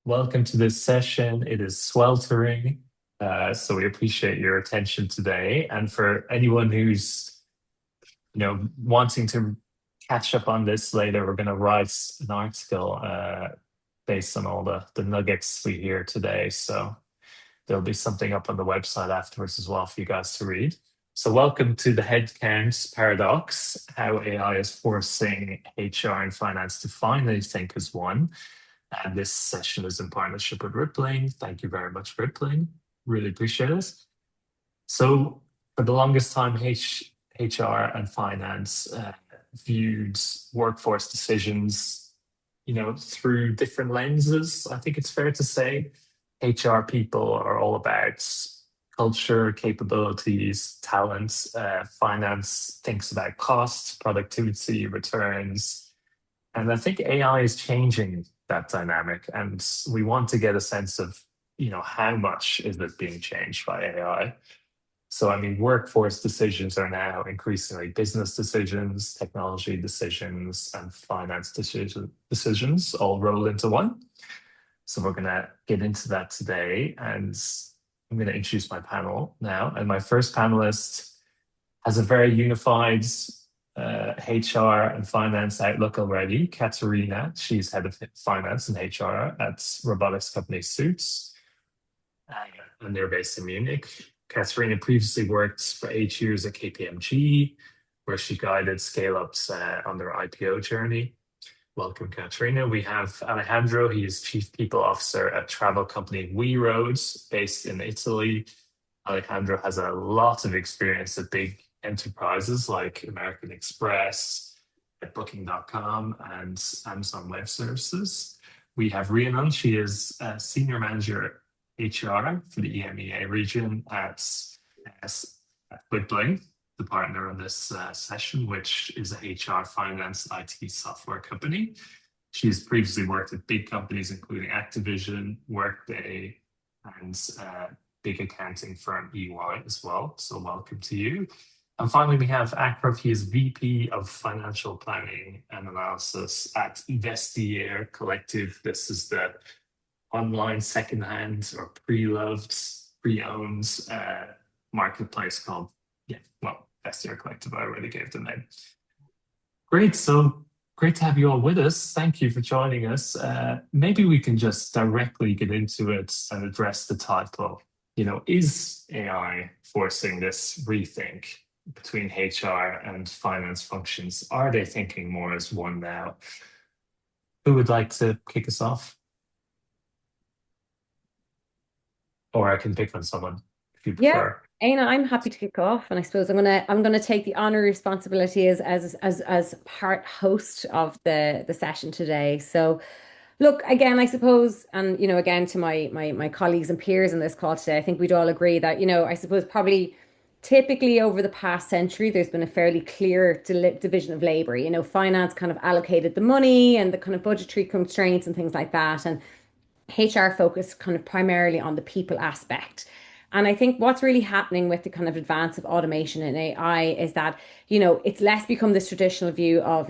Welcome to this session. It is sweltering, so we appreciate your attention today. And for anyone who's, wanting to catch up on this later, we're going to write an article based on all the nuggets we hear today. So there'll be something up on the website afterwards as well for you guys to read. So welcome to the headcount paradox, how AI is forcing HR and finance to finally think as one. And this session is in partnership with Rippling. Thank you very much, Rippling. Really appreciate it. So for the longest time, HR and finance viewed workforce decisions, through different lenses. I think it's fair to say HR people are all about culture, capabilities, talents. Finance thinks about costs, productivity, returns. And I think AI is changing that dynamic. And we want to get a sense of, how much is it being changed by AI? So, workforce decisions are now increasingly business decisions, technology decisions, and finance decisions all roll into one. So we're going to get into that today. And I'm going to introduce my panel now. And my first panelist has a very unified HR and finance outlook already. Katharina, she's head of finance and HR at robotics company Sewts, and they're based in Munich. Katharina previously worked for 8 years at KPMG, where she guided scale-ups on their IPO journey. Welcome, Katharina. We have Alessandro. He is Chief People Officer at travel company WeRoad, based in Italy. Alessandro has a lot of experience at big enterprises like American Express, at Booking.com, and Amazon Web Services. We have Rhiannon. She is a Senior Manager HR for the EMEA region at Rippling, the partner on this session, which is a HR, finance, IT software company. She's previously worked at big companies, including Activision, Workday, and big accounting firm EY as well. So welcome to you. And finally, we have Achraf. He is VP of Financial Planning and Analysis at Vestiaire Collective. This is the online secondhand or pre-loved, pre-owned marketplace called, Vestiaire Collective. I already gave the name. Great. So great to have you all with us. Thank you for joining us. Maybe we can just directly get into it and address the title. Is AI forcing this rethink between HR and finance functions? Are they thinking more as one now? Who would like to kick us off? Or I can pick on someone if you prefer. Éanna, I'm happy to kick off, and I suppose I'm gonna take the honorary responsibility as part host of the session today. So, look, again, I suppose, and again to my colleagues and peers in this call today, I think we'd all agree that I suppose probably typically over the past century, there's been a fairly clear division of labor. Finance kind of allocated the money and the kind of budgetary constraints and things like that, and HR focused kind of primarily on the people aspect. And I think what's really happening with the kind of advance of automation and AI is that, it's less become this traditional view of,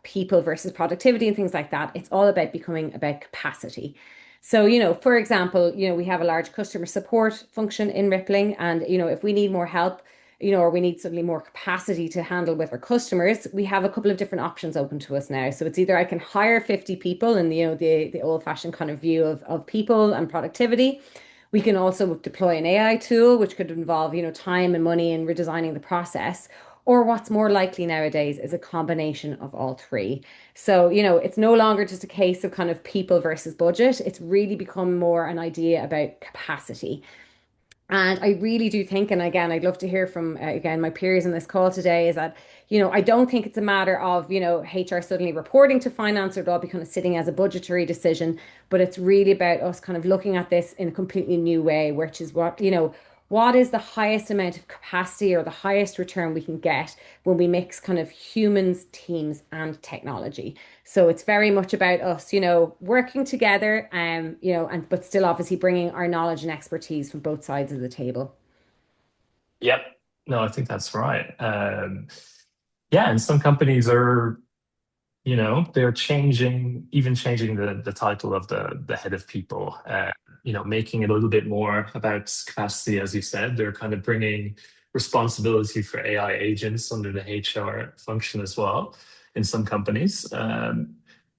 people versus productivity and things like that. It's all about becoming about capacity. So, for example, we have a large customer support function in Rippling, and, if we need more help, or we need suddenly more capacity to handle with our customers, we have a couple of different options open to us now. So it's either I can hire 50 people in the old-fashioned kind of view of people and productivity. We can also deploy an AI tool, which could involve, time and money in redesigning the process. Or what's more likely nowadays is a combination of all three. So, it's no longer just a case of kind of people versus budget. It's really become more an idea about capacity. And I really do think, and again, I'd love to hear from, again, my peers in this call today, is that, I don't think it's a matter of, HR suddenly reporting to finance or it all be kind of sitting as a budgetary decision, but it's really about us kind of looking at this in a completely new way, which is what is the highest amount of capacity or the highest return we can get when we mix kind of humans, teams, and technology. So it's very much about us, working together, but still obviously bringing our knowledge and expertise from both sides of the table. Yep. No, I think that's right. And some companies are, they're changing the title of the head of people, making it a little bit more about capacity, as you said. They're kind of bringing responsibility for AI agents under the HR function as well in some companies.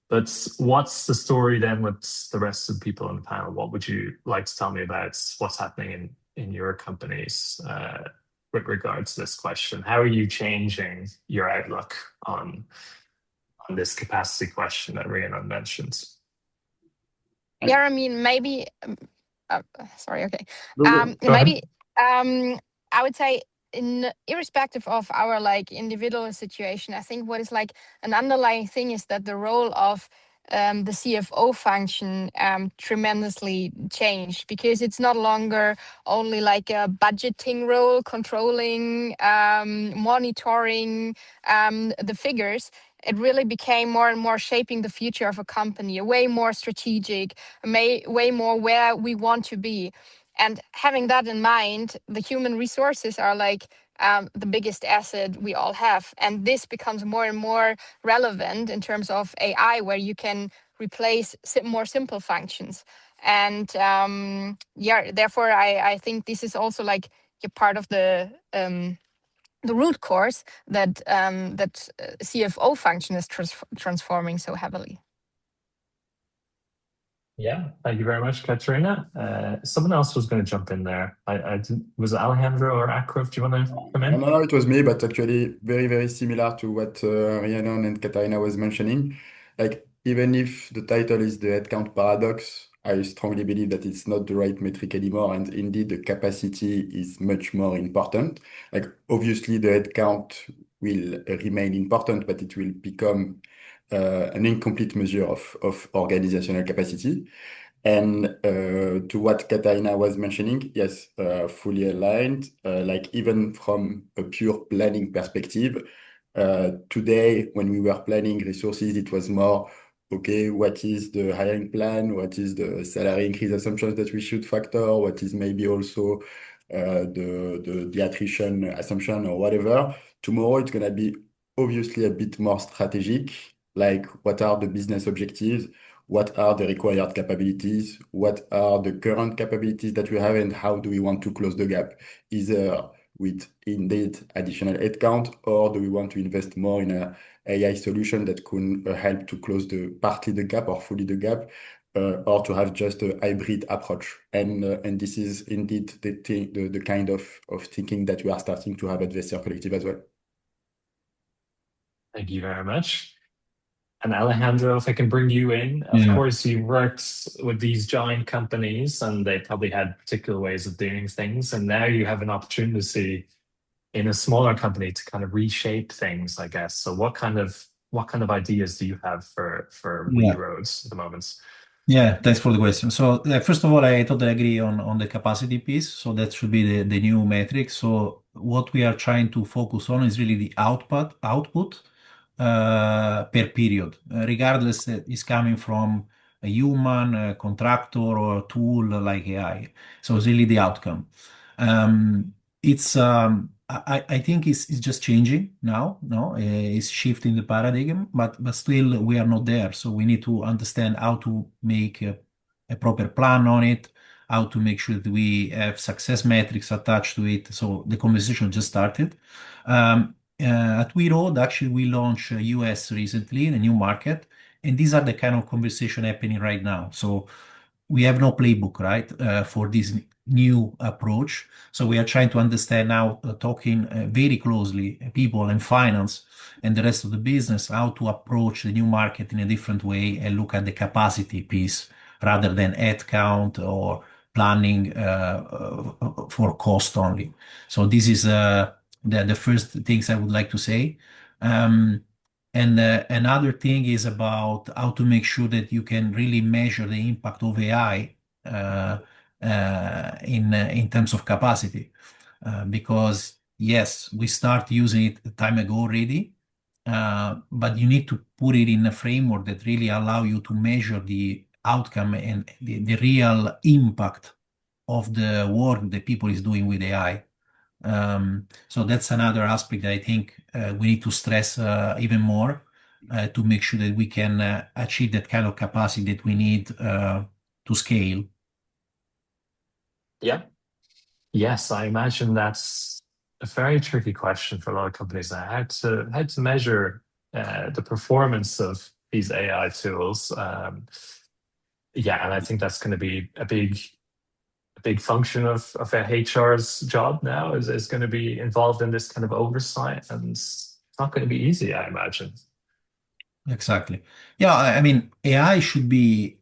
But what's the story then with the rest of the people on the panel? What would you like to tell me about what's happening in your companies with regards to this question? How are you changing your outlook on this capacity question that Rhiannon mentions? Yeah, I mean, maybe. Sorry. Okay. Go Maybe ahead. I would say, irrespective of our like individual situation, I think what is like an underlying thing is that the role of the CFO function tremendously changed, because it's not longer only like a budgeting role, controlling, monitoring the figures. It really became more and more shaping the future of a company, way more strategic, way more where we want to be. And having that in mind, the human resources are like the biggest asset we all have. And this becomes more and more relevant in terms of AI, where you can replace more simple functions. And therefore, I think this is also like a part of the root cause that CFO function is transforming so heavily. Yeah, thank you very much, Katharina. Someone else was going to jump in there. Was it Alejandro or Achraf? Do you want to come in? No, it was me, but actually very, very similar to what Rhiannon and Katharina was mentioning. Like, even if the title is the headcount paradox, I strongly believe that it's not the right metric anymore, and indeed the capacity is much more important. Like, obviously the headcount will remain important, but it will become an incomplete measure of organizational capacity. And to what Katharina was mentioning, yes, fully aligned. Like, even from a pure planning perspective, today when we were planning resources, it was more, okay, what is the hiring plan? What is the salary increase assumptions that we should factor? What is maybe also the attrition assumption or whatever? Tomorrow it's gonna be obviously a bit more strategic, like what are the business objectives? What are the required capabilities? What are the current capabilities that we have, and how do we want to close the gap? Either with indeed additional headcount, or do we want to invest more in a AI solution that could help to close partly the gap or fully the gap, or to have just a hybrid approach? And this is indeed the kind of thinking that we are starting to have at Vestiaire Collective as well. Thank you very much. And Alejandro, if I can bring you in, of Yeah. course, you worked with these giant companies and they probably had particular ways of doing things. And now you have an opportunity in a smaller company to kind of reshape things, I guess. So what kind of ideas do you have for Yeah. WeRoads at the moment? Yeah, thanks for the question. So, first of all, I totally agree on the capacity piece. So that should be the new metric. So what we are trying to focus on is really the output per period, regardless that is coming from a human, a contractor, or a tool like AI. So it's really the outcome. It's I think it's just changing now. No, it's shifting the paradigm, but still we are not there. So we need to understand how to make a proper plan on it, how to make sure that we have success metrics attached to it. So the conversation just started. At WeRoad, actually, we launched US recently in a new market, and these are the kind of conversation happening right now. So we have no playbook, right, for this new approach. So we are trying to understand now, talking very closely, people and finance and the rest of the business, how to approach the new market in a different way and look at the capacity piece rather than head count or planning for cost only. So this is the first things I would like to say. And another thing is about how to make sure that you can really measure the impact of AI in terms of capacity, because yes, we start using it a time ago already, but you need to put it in a framework that really allow you to measure the outcome and the real impact of the work that people is doing with AI. So that's another aspect that I think we need to stress even more. to make sure that we can achieve that kind of capacity that we need to scale. Yeah. Yes, I imagine that's a very tricky question for a lot of companies now. How to measure the performance of these AI tools. Yeah, and I think that's going to be a big function of a HR's job now is going to be involved in this kind of oversight, and it's not going to be easy, I imagine. Exactly. Yeah, I mean, AI should be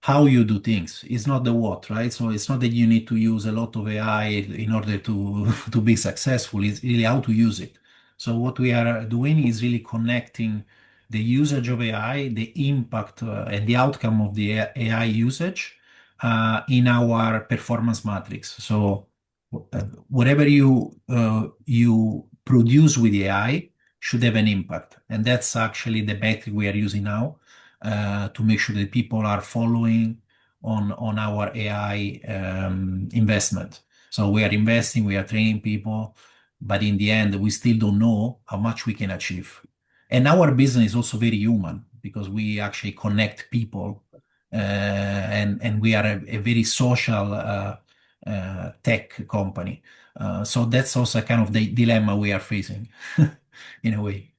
how you do things. It's not the what, right? So it's not that you need to use a lot of AI in order to to be successful. It's really how to use it. So what we are doing is really connecting the usage of AI, the impact and the outcome of the AI usage in our performance matrix. So whatever you produce with AI should have an impact, and that's actually the metric we are using now to make sure that people are following on our AI investment. So we are investing, we are training people, but in the end, we still don't know how much we can achieve. And our business is also very human because we actually connect people, and we are a very social tech company. So that's also kind of the dilemma we are facing in a way.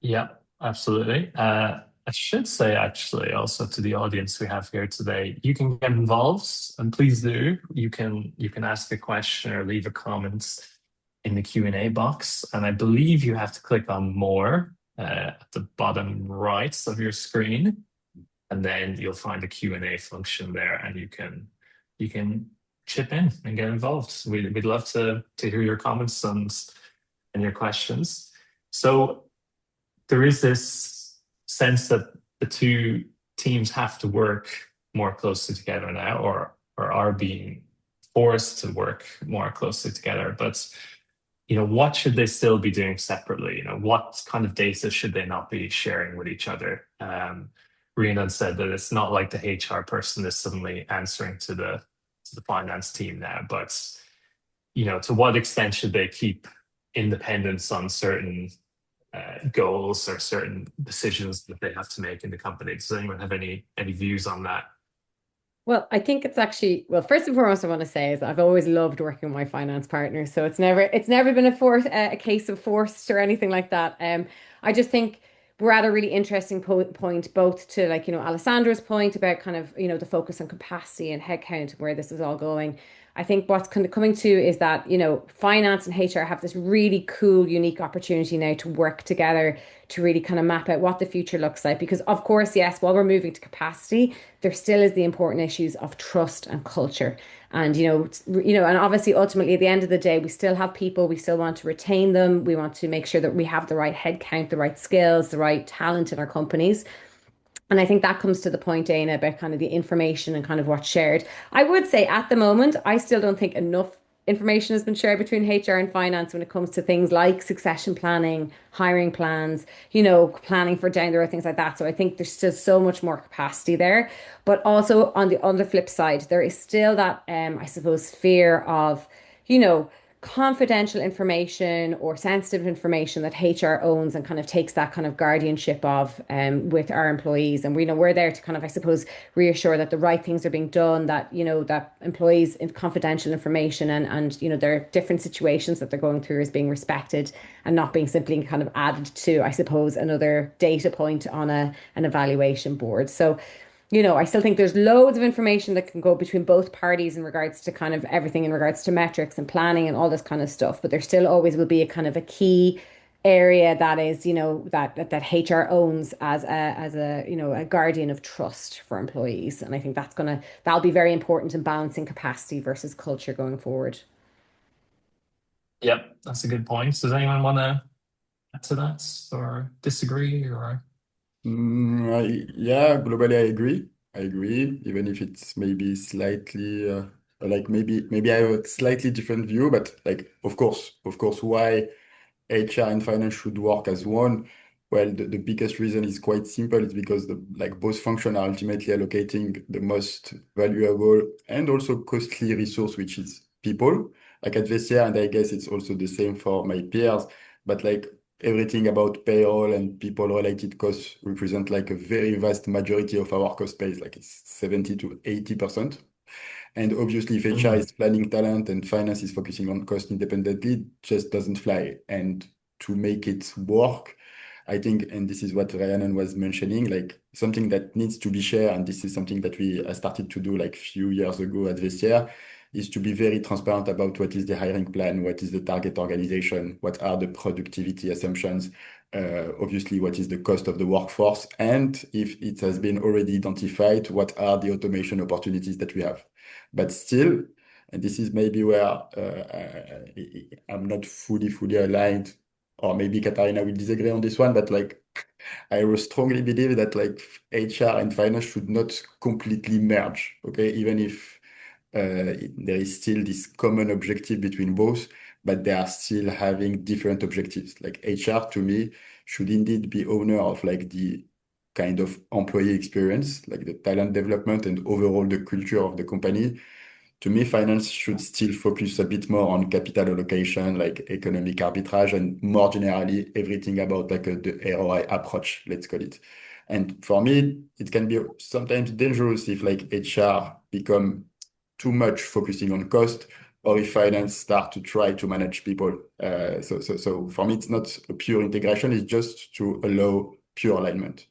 Yeah, absolutely. I should say actually also to the audience we have here today, you can get involved, and please do. You can ask a question or leave a comment in the Q&A box, and I believe you have to click on more at the bottom right of your screen, and then you'll find the Q&A function there, and you can chip in and get involved. We'd love to hear your comments and your questions. So there is this sense that the two teams have to work more closely together now, or are being forced to work more closely together. But what should they still be doing separately? What kind of data should they not be sharing with each other? Rhiannon said that it's not like the HR person is suddenly answering to the finance team now, but to what extent should they keep independence on certain goals or certain decisions that they have to make in the company? Does anyone have any views on that? Well, I think it's actually, well, first and foremost, I want to say is I've always loved working with my finance partners. So it's never been a case of forced or anything like that. I just think we're at a really interesting point, both to Alessandro's point about kind of, the focus on capacity and headcount, where this is all going. I think what's kind of coming to is that, finance and HR have this really cool, unique opportunity now to work together to really kind of map out what the future looks like. Because of course, yes, while we're moving to capacity, there still is the important issues of trust and culture. And, and obviously, ultimately, at the end of the day, we still have people, we still want to retain them. We want to make sure that we have the right headcount, the right skills, the right talent in our companies. And I think that comes to the point, Éanna, about kind of the information and kind of what's shared. I would say at the moment, I still don't think enough information has been shared between HR and finance when it comes to things like succession planning, hiring plans, planning for down the road, things like that. So I think there's still so much more capacity there. But also on the flip side, there is still that, I suppose, fear of, confidential information or sensitive information that HR owns and kind of takes that kind of guardianship of with our employees. And we're there to kind of, I suppose, reassure that the right things are being done, that, that employees' confidential information and their different situations that they're going through is being respected and not being simply kind of added to, I suppose, another data point on an evaluation board. So I still think there's loads of information that can go between both parties in regards to kind of everything in regards to metrics and planning and all this kind of stuff. But there still always will be a kind of a key area that is, that HR owns as a guardian of trust for employees. And I think that'll be very important in balancing capacity versus culture going forward. Yep, that's a good point. Does anyone want to add to that or disagree or? Yeah, globally, I agree, even if it's maybe slightly maybe I have a slightly different view, but of course, why HR and finance should work as one. Well, the biggest reason is quite simple. It's because both functions are ultimately allocating the most valuable and also costly resource, which is people. At Vestiaire, and I guess it's also the same for my peers. But everything about payroll and people-related costs represent like a very vast majority of our cost base, like it's 70 to 80%. And obviously, if HR is planning talent and finance is focusing on cost independently, it just doesn't fly. And to make it work, I think, and this is what Rhiannon was mentioning, like something that needs to be shared, and this is something that we started to do like a few years ago at Vestiaire, is to be very transparent about what is the hiring plan, what is the target organization, what are the productivity assumptions, obviously what is the cost of the workforce, and if it has been already identified, what are the automation opportunities that we have. But still, and this is maybe where I'm not fully aligned, or maybe Katharina will disagree on this one, but like I will strongly believe that like HR and finance should not completely merge, okay? Even if there is still this common objective between both, but they are still having different objectives. Like HR to me should indeed be owner of like the kind of employee experience, like the talent development and overall the culture of the company. To me, finance should still focus a bit more on capital allocation, like economic arbitrage, and more generally, everything about like the ROI approach, let's call it. And for me, it can be sometimes dangerous if like HR become too much focusing on cost, or if finance start to try to manage people. So for me, it's not a pure integration, it's just to allow pure alignment.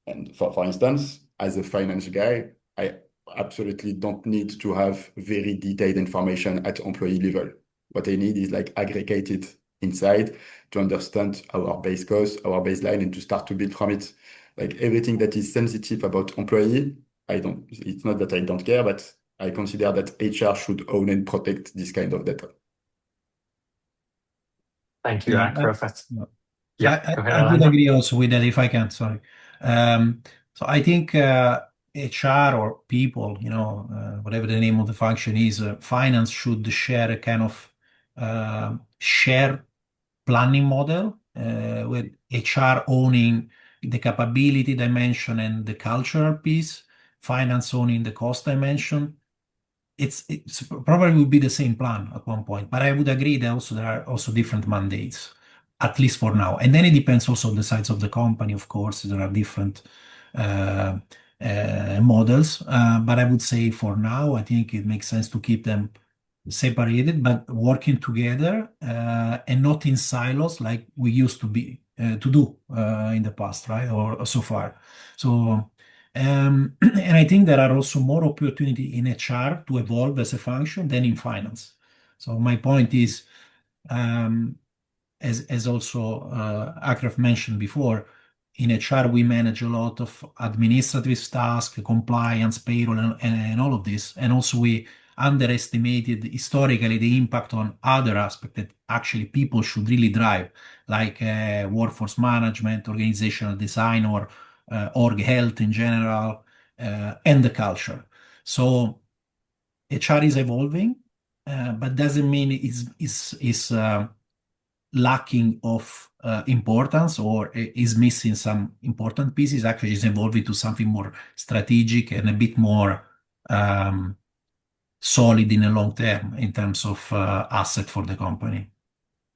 And for instance, as a finance guy, I absolutely don't need to have very detailed information at employee level. What I need is like aggregated inside to understand our base cost, our baseline, and to start to build from it. Like everything that is sensitive about employee, it's not that I don't care, but I consider that HR should own and protect this kind of data. Thank you, Yeah, Achraf. I, Yeah, go ahead, I would Alejandro. agree also with that if I can, sorry. So I think HR or people, whatever the name of the function is, finance should share a kind of share planning model with HR owning the capability dimension and the cultural piece, finance owning the cost dimension. It's probably will be the same plan at one point, but I would agree that also there are also different mandates, at least for now. And then it depends also on the size of the company, of course. There are different models, but I would say for now, I think it makes sense to keep them separated, but working together and not in silos like we used to be to do in the past, right? Or so far. So. And I think there are also more opportunity in HR to evolve as a function than in finance. So my point is, as also Achraf mentioned before, in HR we manage a lot of administrative tasks, compliance, payroll, and all of this. And also we underestimated historically the impact on other aspects that actually people should really drive, like workforce management, organizational design, or org health in general, and the culture. So HR is evolving, but doesn't mean it's lacking of importance or is missing some important pieces. Actually, it's evolving to something more strategic and a bit more solid in the long term in terms of asset for the company.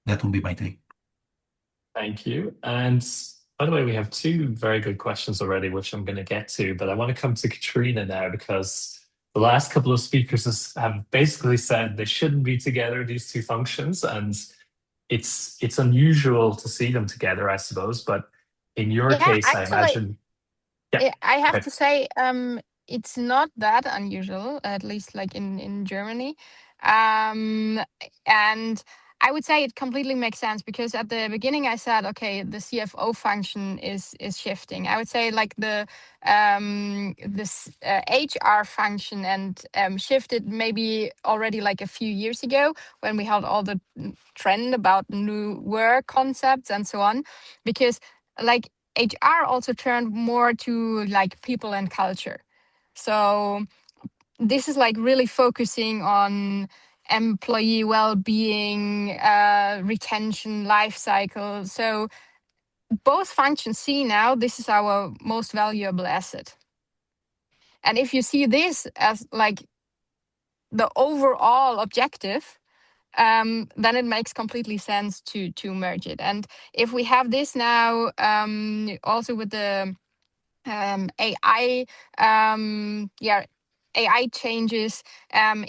That would be my take. Thank you. And by the way, we have two very good questions already, which I'm going to get to, but I want to come to Katharina now because the last couple of speakers have basically said they shouldn't be together, these two functions, and it's unusual to see them together, I suppose. But in your case, I actually, imagine. Yeah, I have okay. to say, it's not that unusual, at least like in Germany. And I would say it completely makes sense because at the beginning I said, okay, the CFO function is shifting. I would say like this HR function and shifted maybe already like a few years ago when we had all the trend about new work concepts and so on, because like HR also turned more to like people and culture. So this is like really focusing on employee well-being, retention, life cycle. So both functions see now this is our most valuable asset. And if you see this as like the overall objective, then it makes completely sense to merge it. And if we have this now, also with the AI, AI changes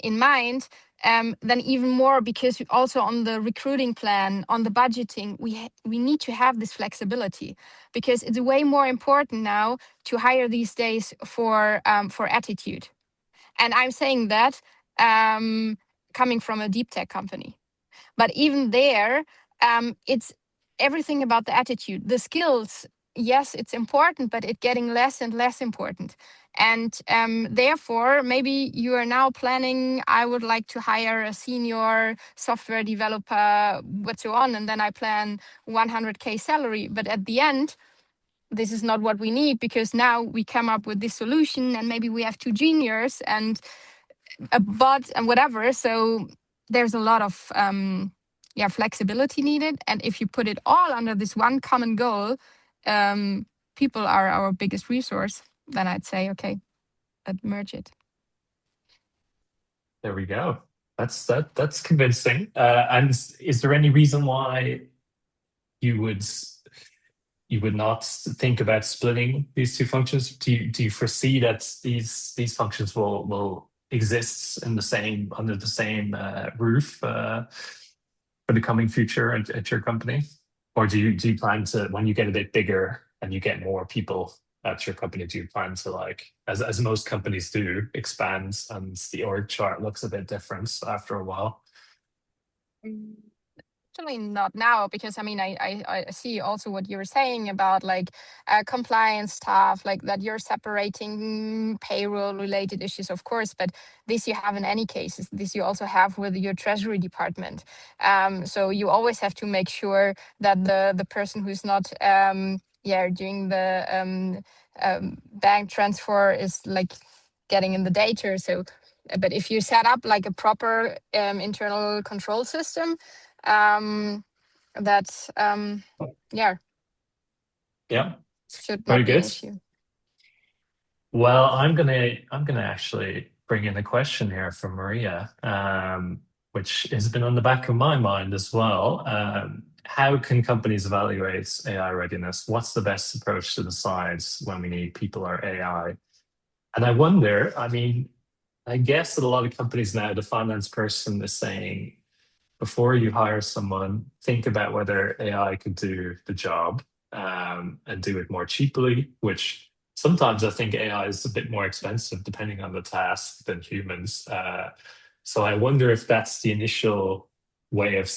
in mind, then even more, because also on the recruiting plan, on the budgeting, we need to have this flexibility, because it's way more important now to hire these days for attitude. And I'm saying that coming from a deep tech company. But even there, it's everything about the attitude. The skills, yes, it's important, but it's getting less and less important. And therefore, maybe you are now planning, I would like to hire a senior software developer, what so on, and then I plan 100K salary. But at the end, this is not what we need, because now we come up with this solution and maybe we have 2 juniors and a bot and whatever. So there's a lot of flexibility needed. And if you put it all under this one common goal, people are our biggest resource, then I'd say, okay, let's merge it. There we go. That's convincing. And is there any reason why you would not think about splitting these 2 functions? Do you foresee that these functions will exist in under the same roof for the coming future at your company? Or do you plan to, when you get a bit bigger and you get more people at your company, do you plan to, like, as most companies do, expand and the org chart looks a bit different after a while? Actually not now, because I mean I see also what you were saying about like compliance stuff, like that you're separating payroll related issues, of course, but this you have in any cases. This you also have with your treasury department. So you always have to make sure that the person who's not doing the bank transfer is like getting in the data. So but if you set up like a proper internal control system, that should Very not be an good. issue. Well, I'm gonna actually bring in a question here from Maria, which has been on the back of my mind as well. How can companies evaluate AI readiness? What's the best approach to decide when we need people or AI? And I wonder, I mean, I guess that a lot of companies now, the finance person is saying, before you hire someone, think about whether AI could do the job and do it more cheaply, which sometimes I think AI is a bit more expensive depending on the task than humans. So I wonder if that's the initial way of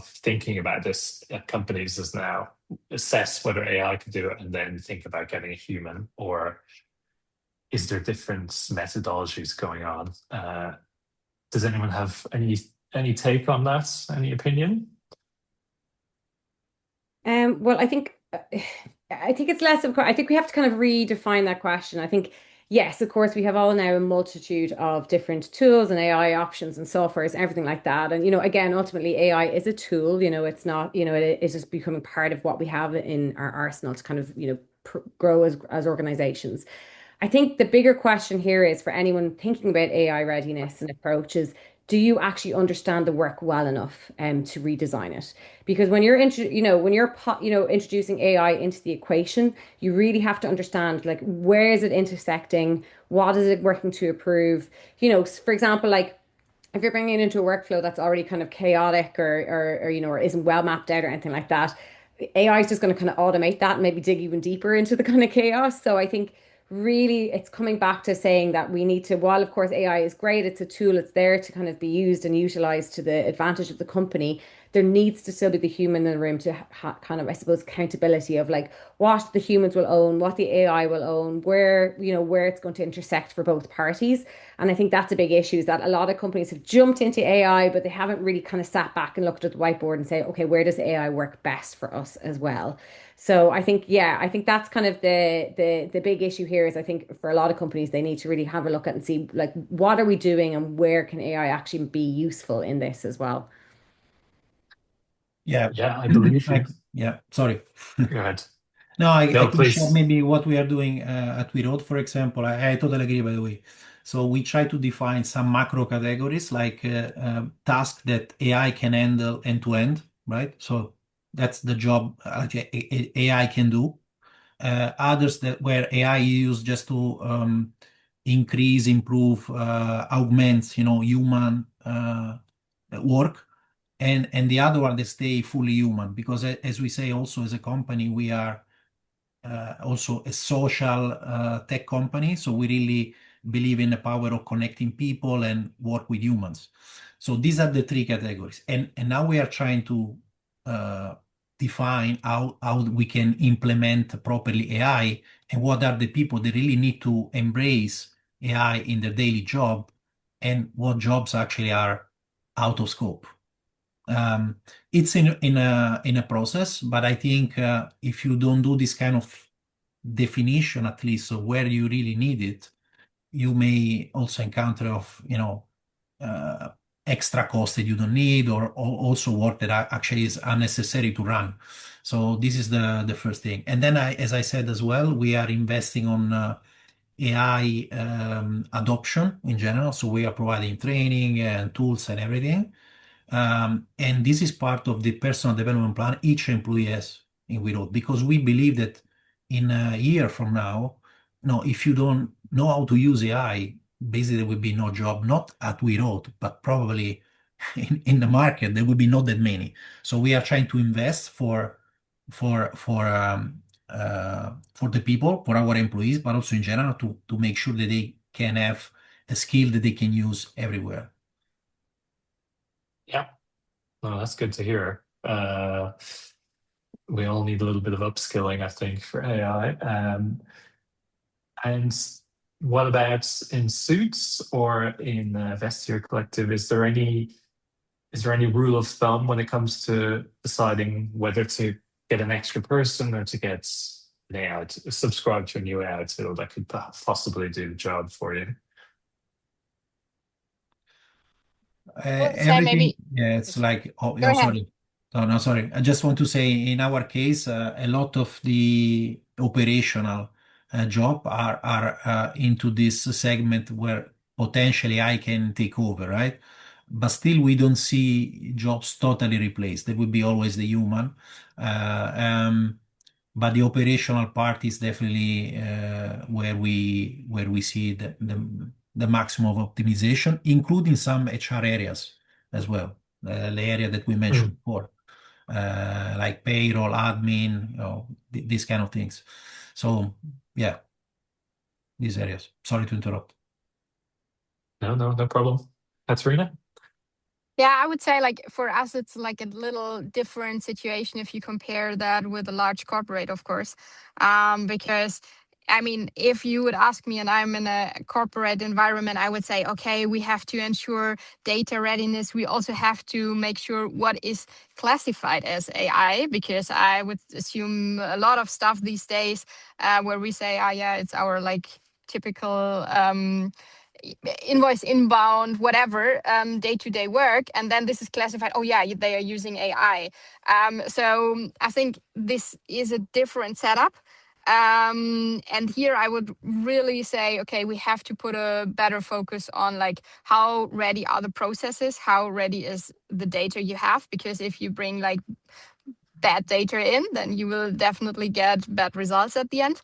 thinking about this at companies, is now assess whether AI can do it and then think about getting a human, or is there different methodologies going on? Does anyone have any take on that? Any opinion? Well, I think it's less of. I think we have to kind of redefine that question. I think yes, of course, we have all now a multitude of different tools and AI options and softwares, and everything like that. And again, ultimately, AI is a tool. It's not. It is just becoming part of what we have in our arsenal to kind of grow as organizations. I think the bigger question here is for anyone thinking about AI readiness and approaches, do you actually understand the work well enough to redesign it? Because when you're introducing AI into the equation, you really have to understand, like, where is it intersecting? What is it working to improve? For example, like, if you're bringing it into a workflow that's already kind of chaotic or isn't well mapped out or anything like that, AI is just going to kind of automate that and maybe dig even deeper into the kind of chaos. So I think really it's coming back to saying that we need to, while of course AI is great, it's a tool, it's there to kind of be used and utilized to the advantage of the company. There needs to still be the human in the room to kind of, I suppose, accountability of like what the humans will own, what the AI will own, where it's going to intersect for both parties. And I think that's a big issue, is that a lot of companies have jumped into AI, but they haven't really kind of sat back and looked at the whiteboard and say, okay, where does AI work best for us as well? So I think, that's kind of the big issue here, is I think for a lot of companies, they need to really have a look at and see, like, what are we doing and where can AI actually be useful in this as well? Yeah. Yeah, I believe you. Yeah, sorry. Go ahead. No, I No, can share please. maybe what we are doing at WeRoad, for example. I totally agree, by the way. So we try to define some macro categories like tasks that AI can handle end to end, right? So that's the job AI can do. Others that where AI is used just to increase, improve, augment, human work, and the other one they stay fully human because as we say also as a company we are also a social tech company. So we really believe in the power of connecting people and work with humans. So these are the three categories. And now we are trying to define how we can implement properly AI and what are the people that really need to embrace AI in their daily job and what jobs actually are out of scope. It's in a process, but I think if you don't do this kind of definition, at least of where you really need it, you may also encounter of uh, extra cost that you don't need, or also work that actually is unnecessary to run. So this is the first thing. And then as I said as well, we are investing on AI adoption in general. So we are providing training and tools and everything. And this is part of the personal development plan each employee has in WeRoad, because we believe that in a year from now, no, if you don't know how to use AI, basically there will be no job, not at WeRoad, but probably in the market, there will be not that many. So we are trying to invest for the people, for our employees, but also in general to make sure that they can have a skill that they can use everywhere. Yeah. No, that's good to hear. We all need a little bit of upskilling, I think, for AI. And what about in Suits or in Vestiaire Collective? Is there any rule of thumb when it comes to deciding whether to get an extra person or to get an AI, subscribe to a new AI tool that could possibly do the job for you? I would say Everything, maybe yeah, it's like, go ahead. sorry. Oh, no, sorry. I just want to say in our case, a lot of the operational job are into this segment where potentially I can take over, right? But still, we don't see jobs totally replaced. There will be always the human. Uh, um, but the operational part is definitely where we see the maximum of optimization, including some HR areas as well, the area that we mentioned before, like payroll, admin, these kind of things. So yeah, these areas. Sorry to interrupt. No problem. Katharina? Yeah, I would say like for us, it's like a little different situation if you compare that with a large corporate, of course. Because I mean, if you would ask me and I'm in a corporate environment, I would say, okay, we have to ensure data readiness. We also have to make sure what is classified as AI, because I would assume a lot of stuff these days where we say, ah, yeah, it's our like typical invoice inbound, whatever, day-to-day work, and then this is classified, oh yeah, they are using AI. So I think this is a different setup. And here I would really say, okay, we have to put a better focus on like how ready are the processes, how ready is the data you have, because if you bring like bad data in, then you will definitely get bad results at the end.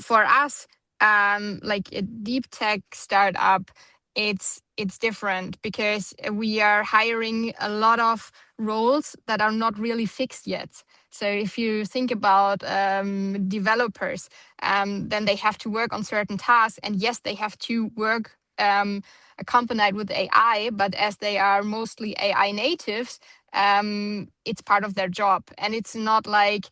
For us, like a deep tech startup, it's different because we are hiring a lot of roles that are not really fixed yet. So if you think about developers, then they have to work on certain tasks, and yes, they have to work accompanied with AI, but as they are mostly AI natives, it's part of their job, and it's not like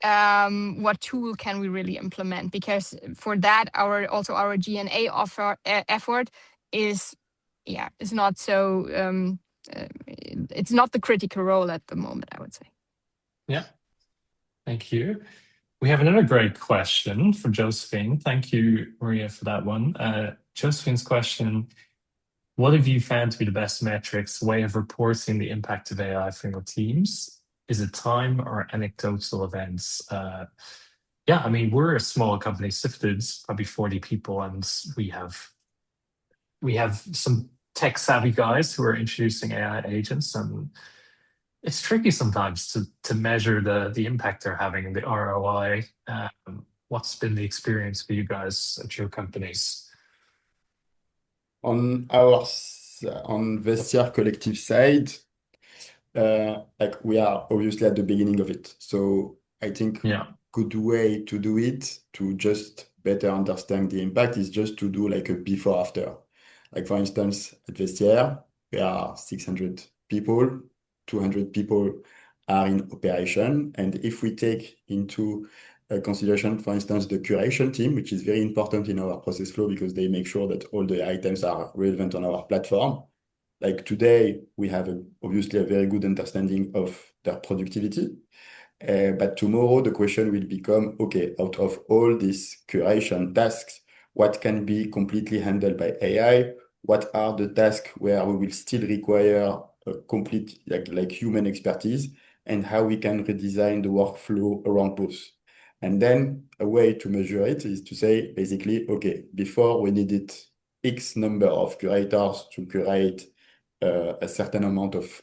what tool can we really implement, because for that our G&A effort is not so it's not the critical role at the moment, I would say. Yeah. Thank you. We have another great question from Josephine. Thank you, Maria, for that one. Josephine's question: what have you found to be the best metrics, way of reporting the impact of AI for your teams? Is it time or anecdotal events? yeah, I mean, we're a small company, Sifted, probably 40 people, and we have some tech savvy guys who are introducing AI agents, and it's tricky sometimes to measure the impact they're having and the ROI. What's been the experience for you guys at your companies? On Vestiaire Collective side, like we are obviously at the beginning of it. So I think Yeah. good way to do it to just better understand the impact is just to do like a before after. Like for instance, at Vestiaire, we are 600 people, 200 people are in operation. And if we take into consideration, for instance, the curation team, which is very important in our process flow because they make sure that all the items are relevant on our platform. Like today, we have obviously a very good understanding of their productivity. But tomorrow, the question will become, okay, out of all these curation tasks, what can be completely handled by AI? What are the tasks where we will still require a complete like human expertise, and how we can redesign the workflow around both? And then a way to measure it is to say, basically, okay, before we needed X number of curators to curate a certain amount of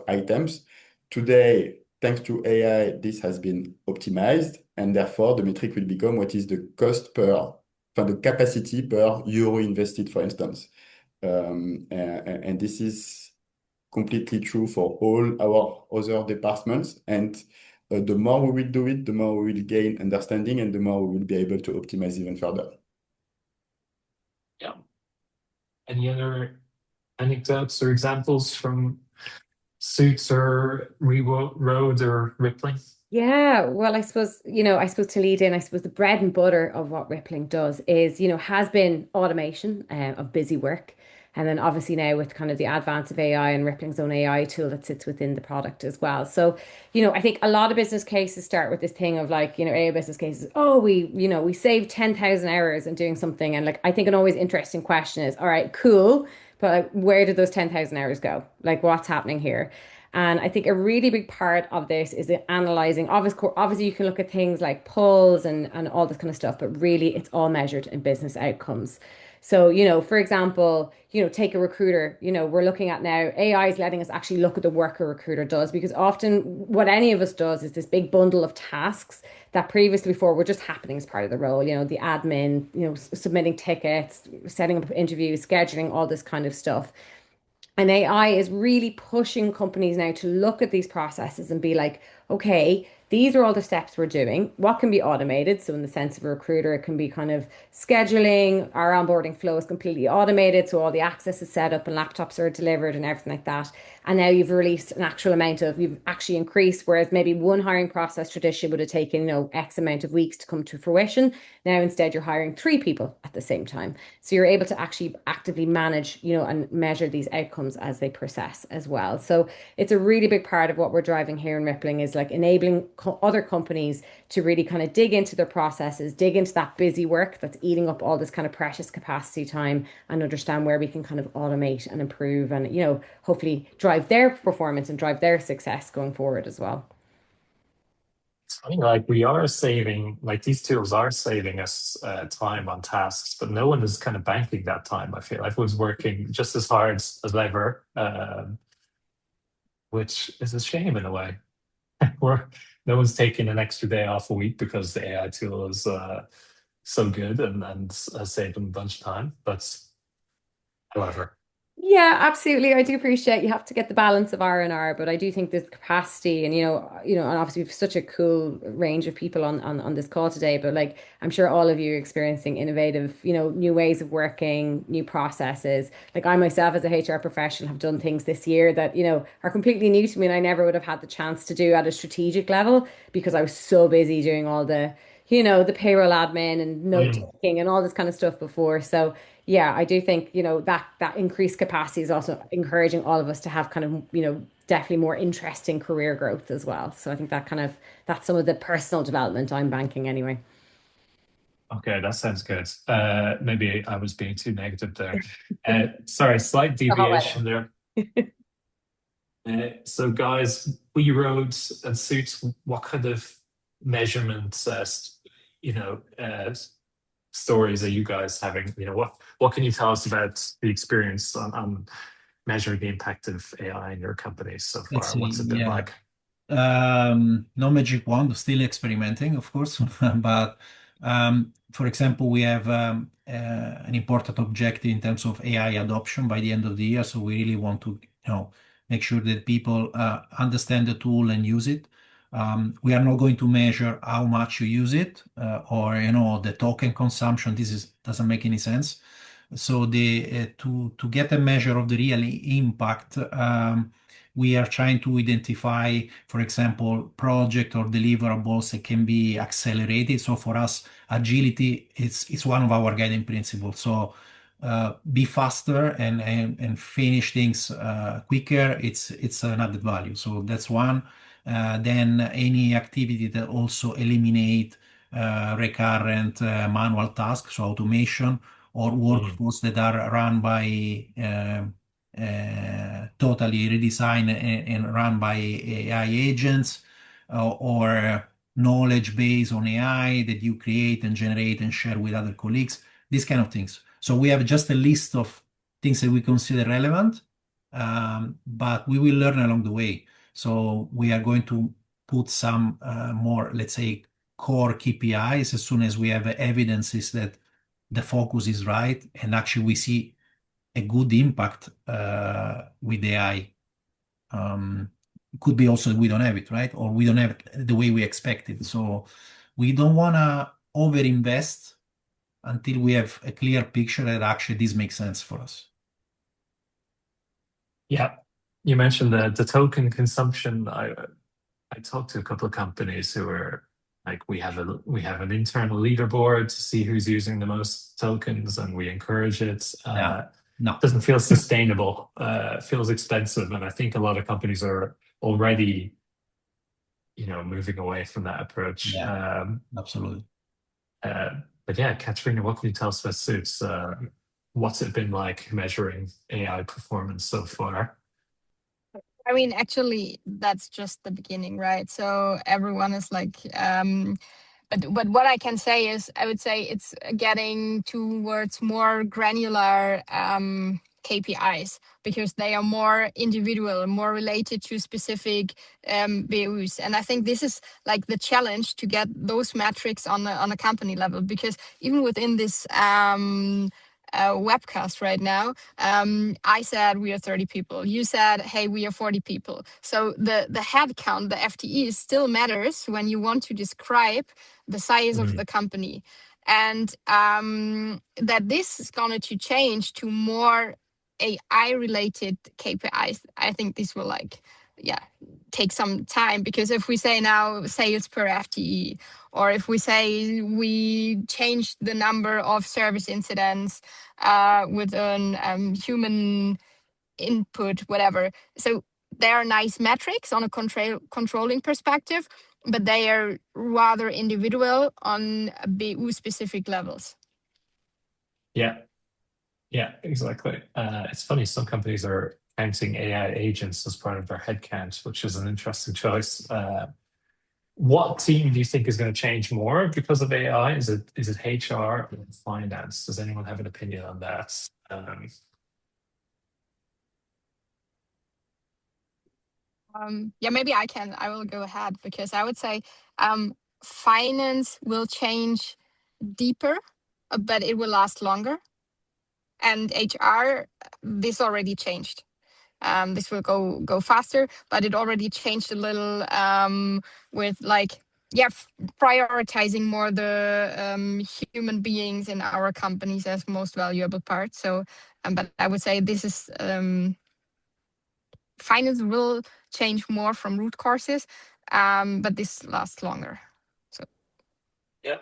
items. Today, thanks to AI, this has been optimized, and therefore the metric will become what is the cost per, the capacity per euro invested, for instance. And this is completely true for all our other departments. And the more we will do it, the more we will gain understanding, and the more we will be able to optimize even further. Yeah. Any other anecdotes or examples from Sewts or WeRoad or Rippling? Yeah, well, I suppose, to lead in, I suppose the bread and butter of what Rippling does is, has been automation of busy work. And then obviously now with kind of the advance of AI and Rippling's own AI tool that sits within the product as well. So, I think a lot of business cases start with this thing of like, AI business cases, oh, we saved 10,000 hours in doing something. And like, I think an always interesting question is, all right, cool. But like, where did those 10,000 hours go? Like, what's happening here? And I think a really big part of this is analyzing. Obviously, you can look at things like polls and all this kind of stuff, but really it's all measured in business outcomes. So, for example, take a recruiter, we're looking at now, AI is letting us actually look at the work a recruiter does, because often what any of us does is this big bundle of tasks that previously before were just happening as part of the role, the admin, submitting tickets, setting up interviews, scheduling, all this kind of stuff. And AI is really pushing companies now to look at these processes and be like, okay, these are all the steps we're doing. What can be automated? So in the sense of a recruiter, it can be kind of scheduling. Our onboarding flow is completely automated. So all the access is set up and laptops are delivered and everything like that. And now you've released an actual amount of, you've actually increased, whereas maybe one hiring process tradition would have taken, X amount of weeks to come to fruition. Now instead you're hiring 3 people at the same time. So you're able to actually actively manage, and measure these outcomes as they process as well. So it's a really big part of what we're driving here in Rippling is like enabling other companies to really kind of dig into their processes, dig into that busy work that's eating up all this kind of precious capacity time, and understand where we can kind of automate and improve and, hopefully drive their performance and drive their success going forward as well. It's funny, like we are saving, like these tools are saving us time on tasks, but no one is kind of banking that time. I feel everyone's working just as hard as ever, which is a shame in a way. No one's taking an extra day off a week because the AI tool is so good and has saved them a bunch of time. But however. Yeah, absolutely. I do appreciate you have to get the balance of R&R, but I do think the capacity and and obviously we've such a cool range of people on this call today, but like I'm sure all of you are experiencing innovative, new ways of working, new processes. Like I myself as a HR professional have done things this year that, are completely new to me and I never would have had the chance to do at a strategic level because I was so busy doing all the, the payroll admin and note taking and all this kind of stuff before. So yeah, I do think, that increased capacity is also encouraging all of us to have kind of, definitely more interesting career growth as well. So I think that's some of the personal development I'm banking anyway. Okay, that sounds good. Maybe I was being too negative there. Sorry, slight deviation there. So guys, WeRoad and Sewts, what kind of measurements stories are you guys having? What can you tell us about the experience on measuring the impact of AI in your companies so Let's far? see. What's it been Yeah. like? No magic wand, still experimenting, of course. But for example, we have an important objective in terms of AI adoption by the end of the year. So we really want to, make sure that people understand the tool and use it. We are not going to measure how much you use it or the token consumption. Doesn't make any sense. So to get a measure of the real impact, we are trying to identify, for example, project or deliverables that can be accelerated. So for us, agility is one of our guiding principles. So be faster and finish things quicker. It's an added value. So that's one. Then any activity that also eliminate recurrent manual tasks, so automation or workflows that are run by totally redesigned and run by AI agents or knowledge based on AI that you create and generate and share with other colleagues, these kind of things. So we have just a list of things that we consider relevant, but we will learn along the way. So we are going to put some more, let's say, core KPIs as soon as we have evidences that the focus is right and actually we see a good impact with AI. Could be also we don't have it, right? Or we don't have it the way we expected. So we don't want to overinvest until we have a clear picture that actually this makes sense for us. Yeah. You mentioned the token consumption. I talked to a couple of companies who are like, we have an internal leaderboard to see who's using the most tokens, and we encourage it. No. Doesn't feel sustainable. Feels expensive, and I think a lot of companies are already, moving away from that approach. Yeah, absolutely. But yeah, Katharina, what can you tell us about Sewts? What's it been like measuring AI performance so far? I mean, actually, that's just the beginning, right? So everyone is like, but what I can say is, I would say it's getting towards more granular KPIs, because they are more individual and more related to specific BUs. And I think this is like the challenge, to get those metrics on a company level, because even within this webcast right now, I said we are 30 people. You said, hey, we are 40 people. So the head count, the FTE, still matters when you want to describe the size of the company. And that this is going to change to more AI related KPIs. I think this will take some time, because if we say now sales per FTE, or if we say we change the number of service incidents with an human input, whatever. So they are nice metrics on a controlling perspective, but they are rather individual on BU specific levels. Yeah, exactly. It's funny, some companies are counting AI agents as part of their headcount, which is an interesting choice. What team do you think is going to change more because of AI? Is it HR or finance? Does anyone have an opinion on that? Maybe I will go ahead, because I would say finance will change deeper, but it will last longer. And HR, this already changed. This will go faster, but it already changed a little with prioritizing more the human beings in our companies as most valuable part. So, but I would say this is finance will change more from root causes, but this lasts longer. So yeah.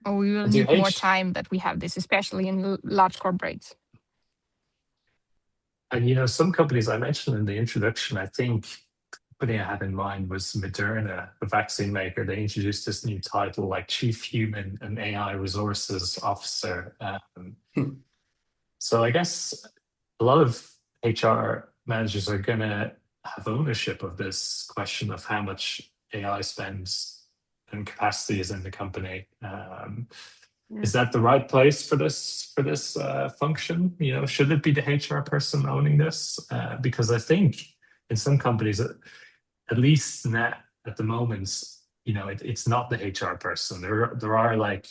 We will need more time that we have this, especially in large corporates. And some companies I mentioned in the introduction, I think the company I had in mind was Moderna, the vaccine maker. They introduced this new title, like Chief Human and AI Resources Officer. So I guess a lot of HR managers are going to have ownership of this question of how much AI spends and capacities in the company. Yeah. Is that the right place for this function? Should it be the HR person owning this? Because I think in some companies, at least at the moment, it's not the HR person. There are like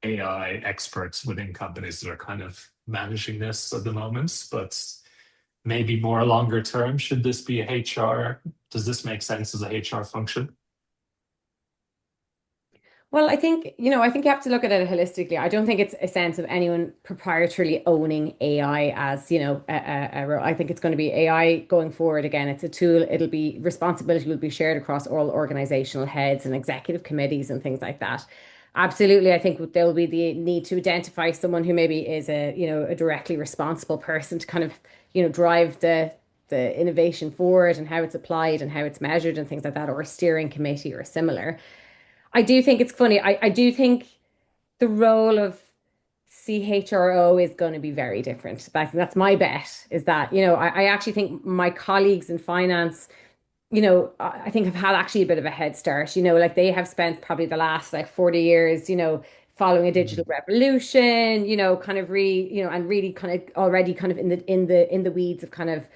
AI experts within companies that are kind of managing this at the moment, but maybe more longer term, should this be a HR? Does this make sense as a HR function? Well, I think, I think you have to look at it holistically. I don't think it's a sense of anyone proprietarily owning AI as, I think it's going to be AI going forward. Again, it's a tool. Responsibility will be shared across all organizational heads and executive committees and things like that. Absolutely. I think there will be the need to identify someone who maybe is a directly responsible person to kind of, drive the innovation forward and how it's applied and how it's measured and things like that, or a steering committee or similar. I do think it's funny. I do think the role of CHRO is going to be very different. That's my bet, is that, I actually think my colleagues in finance, I think have had actually a bit of a head start. Like they have spent probably the last like 40 years, following a digital revolution, kind of and really kind of already kind of in the weeds of kind of,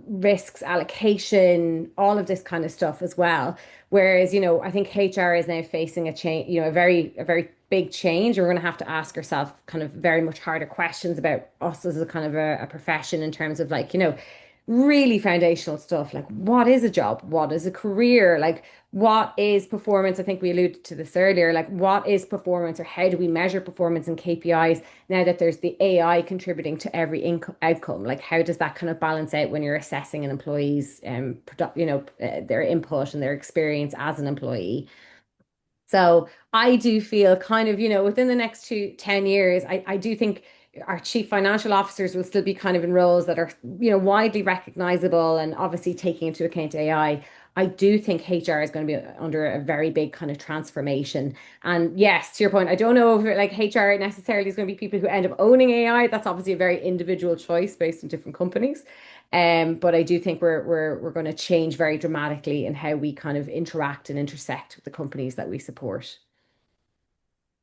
risks, allocation, all of this kind of stuff as well. Whereas, I think HR is now facing a change, a very big change. We're going to have to ask ourselves kind of very much harder questions about us as a kind of a profession in terms of like, really foundational stuff like what is a job, what is a career, like what is performance. I think we alluded to this earlier, like what is performance, or how do we measure performance and KPIs now that there's the AI contributing to every outcome? Like how does that kind of balance out when you're assessing an employee's their input and their experience as an employee? So I do feel kind of, within the next 10 years, I do think our chief financial officers will still be kind of in roles that are, widely recognizable and obviously taking into account AI. I do think HR is going to be under a very big kind of transformation. And yes, to your point, I don't know if like HR necessarily is going to be people who end up owning AI. That's obviously a very individual choice based on different companies. But I do think we're going to change very dramatically in how we kind of interact and intersect with the companies that we support.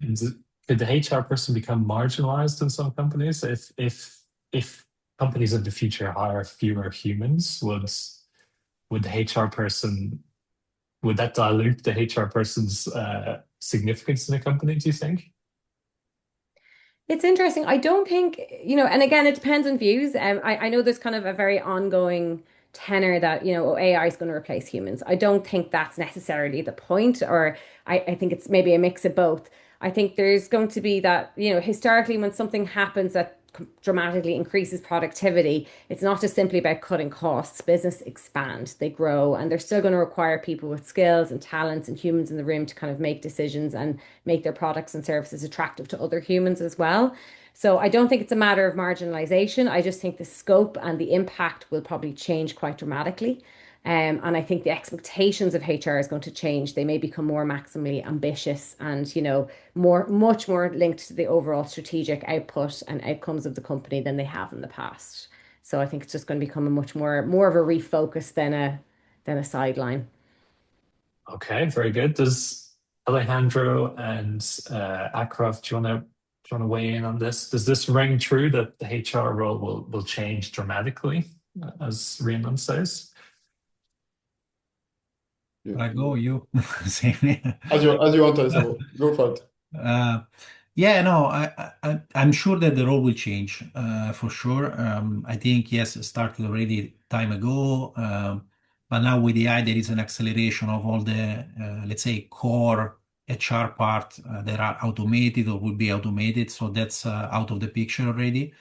And could the HR person become marginalized in some companies if companies of the future hire fewer humans? Would the HR person, would that dilute the HR person's significance in a company, do you think? It's interesting. I don't think, and again, it depends on views. I know there's kind of a very ongoing tenor that, AI is going to replace humans. I don't think that's necessarily the point, or I think it's maybe a mix of both. I think there's going to be that, historically, when something happens that dramatically increases productivity, it's not just simply about cutting costs. Business expand, they grow, and they're still going to require people with skills and talents and humans in the room to kind of make decisions and make their products and services attractive to other humans as well. So I don't think it's a matter of marginalization. I just think the scope and the impact will probably change quite dramatically. And I think the expectations of HR is going to change. They may become more maximally ambitious and, much more linked to the overall strategic output and outcomes of the company than they have in the past. So I think it's just going to become a much more of a refocus than a sideline. Okay, very good. Does Alejandro and Achraf, do you want to weigh in on this? Does this ring true that the HR role will change dramatically, as Rhiannon says? I go, you. Same. As you want, Alessandro. Go for it. Yeah, no, I'm sure that the role will change, for sure. I think, yes, it started already time ago, but now with AI, there is an acceleration of all the, let's say, core HR part that are automated or will be automated. So that's out of the picture already.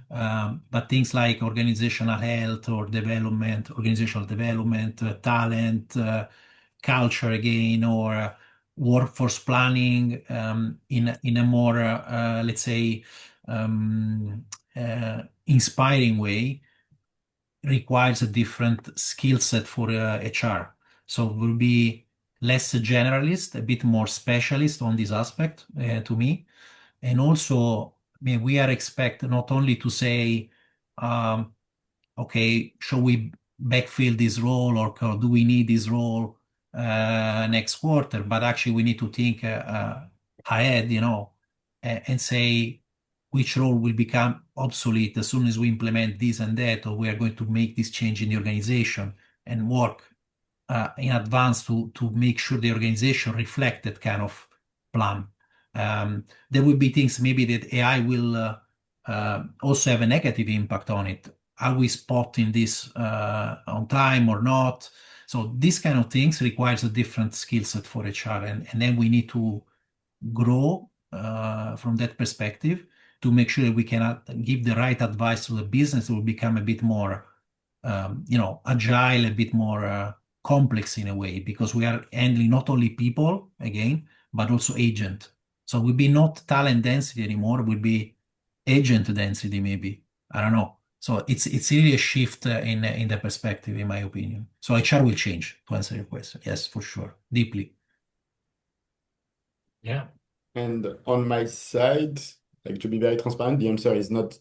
But things like organizational health or development, organizational development, talent, culture again, or workforce planning in a more, let's say, inspiring way requires a different skill set for HR. So it will be less generalist, a bit more specialist on this aspect to me. And also, I mean, we are expected not only to say, okay, shall we backfill this role or do we need this role? next quarter, but actually we need to think ahead, and say which role will become obsolete as soon as we implement this and that, or we are going to make this change in the organization and work in advance to make sure the organization reflect that kind of plan. There will be things maybe that AI will also have a negative impact on it. Are we spotting this on time or not? So these kind of things requires a different skill set for HR, and then we need to grow from that perspective to make sure that we can give the right advice to the business. It will become a bit more, agile, a bit more complex in a way, because we are handling not only people again, but also agent. So it will be not talent density anymore. It will be agent density, maybe. I don't know. So it's really a shift in the perspective, in my opinion. So HR will change, to answer your question. Yes, for sure, deeply. Yeah. And on my side, like to be very transparent, the answer is not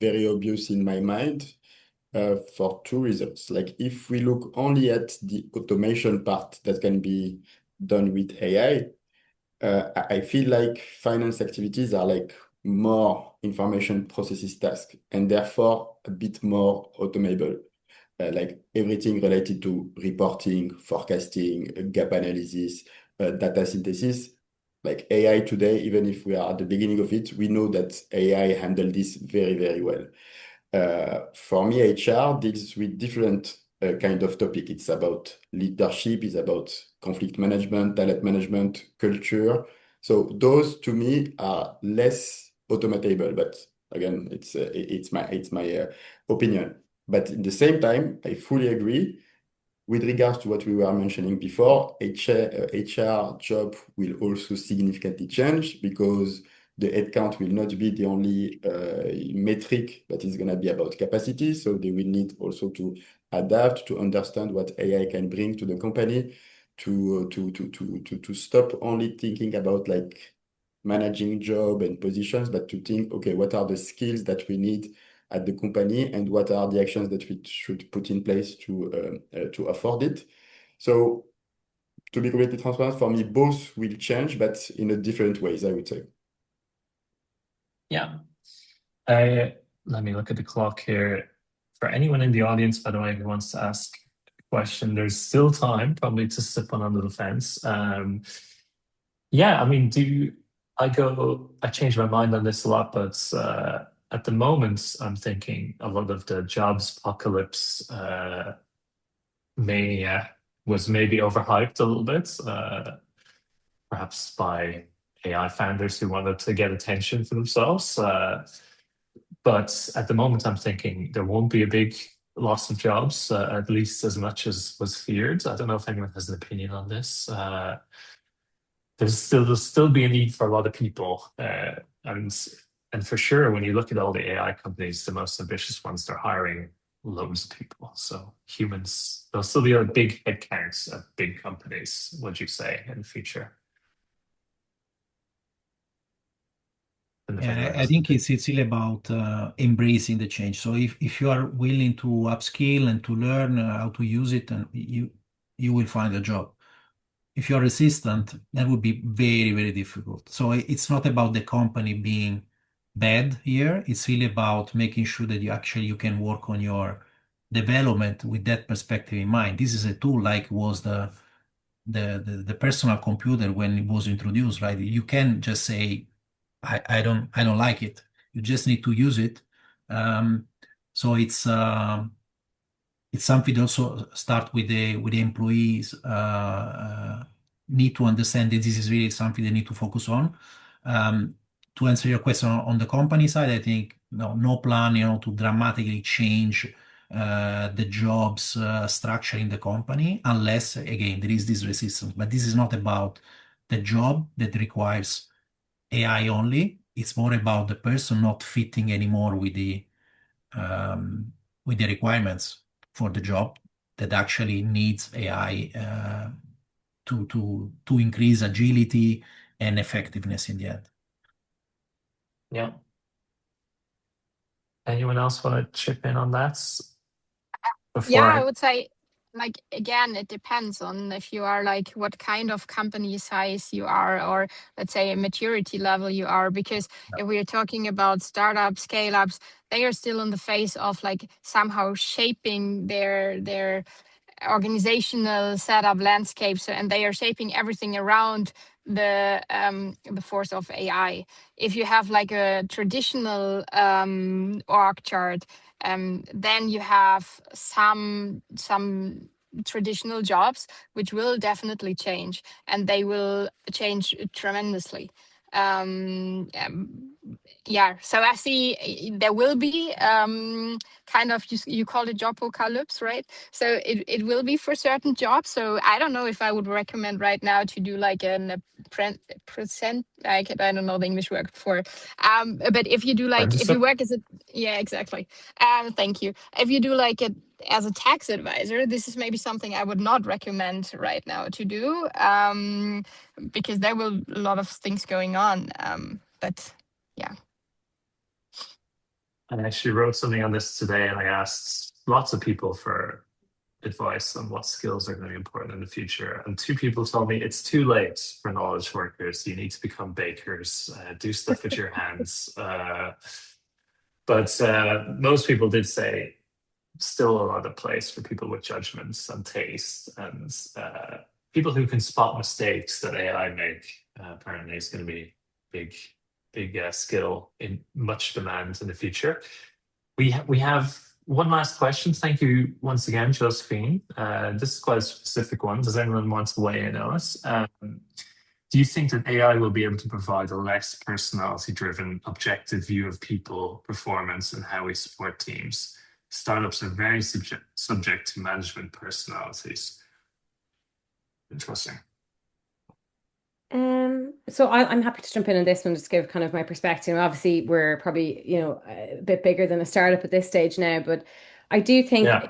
very obvious in my mind for two reasons. Like if we look only at the automation part that can be done with AI, I feel like finance activities are like more information processes task and therefore a bit more automable. Like everything related to reporting, forecasting, gap analysis, data synthesis. Like AI today, even if we are at the beginning of it, we know that AI handle this very, very well. For me, HR deals with different kind of topic. It's about leadership, it's about conflict management, talent management, culture. So those to me are less automatable, but again, it's my opinion. But at the same time, I fully agree with regards to what we were mentioning before. HR job will also significantly change because the headcount will not be the only metric that is going to be about capacity. So they will need also to adapt, to understand what AI can bring to the company, to stop only thinking about like managing job and positions, but to think, okay, what are the skills that we need at the company and what are the actions that we should put in place to afford it. So to be completely transparent, for me, both will change, but in a different ways, I would say. Yeah. Let me look at the clock here. For anyone in the audience, by the way, who wants to ask a question, there's still time probably to sip on under the fence. Yeah, I mean, I change my mind on this a lot, but at the moment, I'm thinking a lot of the jobs apocalypse mania was maybe overhyped a little bit, perhaps by AI founders who wanted to get attention for themselves. But at the moment, I'm thinking there won't be a big loss of jobs, at least as much as was feared. I don't know if anyone has an opinion on this. There'll still be a need for a lot of people, and for sure, when you look at all the AI companies, the most ambitious ones, they're hiring loads of people. So humans, there'll still be a big headcounts at big companies, would you say, in the future? Yeah, I think it's really about embracing the change. So if you are willing to upskill and to learn how to use it, and you will find a job. If you're resistant, that would be very, very difficult. So it's not about the company being bad here. It's really about making sure that you can work on your development with that perspective in mind. This is a tool like was the personal computer when it was introduced, right? You can just say, I don't like it. You just need to use it. So it's something that also start with the employees need to understand that this is really something they need to focus on. To answer your question on the company side, I think no plan, to dramatically change the jobs structure in the company, unless again there is this resistance. But this is not about the job that requires AI only. It's more about the person not fitting anymore with the requirements for the job that actually needs AI to increase agility and effectiveness in the end. Yeah. Anyone else want to chip in on that? Yeah, I would say like again, it depends on if you are like what kind of company size you are, or let's say a maturity level you are. Because if we are talking about startups, scale ups, they are still in the phase of like somehow shaping their organizational setup landscape. So, and they are shaping everything around the force of AI. If you have like a traditional org chart, then you have some traditional jobs which will definitely change, and they will change tremendously. Um, um, yeah, so I see there will be kind of, you call it job apocalypse, right? So it will be for certain jobs. So I don't know if I would recommend right now to do like an present, like I don't know the English word for, but if you do like, if you work as a, yeah, exactly. Thank you. If you do like it as a tax advisor, this is maybe something I would not recommend right now to do, because there will a lot of things going on. But yeah. I actually wrote something on this today, and I asked lots of people for advice on what skills are going to be important in the future. And two people told me it's too late for knowledge workers. You need to become bakers, do stuff with your hands. But most people did say still a lot of place for people with judgments and taste, and people who can spot mistakes that AI make. Apparently, is going to be big, big skill in much demand in the future. We have one last question. Thank you once again, Josephine. This is quite a specific one. Does anyone want to weigh in on it? Do you think that AI will be able to provide a less personality-driven, objective view of people, performance, and how we support teams? Startups are very subject to management personalities. Interesting. So I'm happy to jump in on this one, just to give kind of my perspective. Obviously, we're probably, a bit bigger than a startup at this stage now, but I do think, Yeah.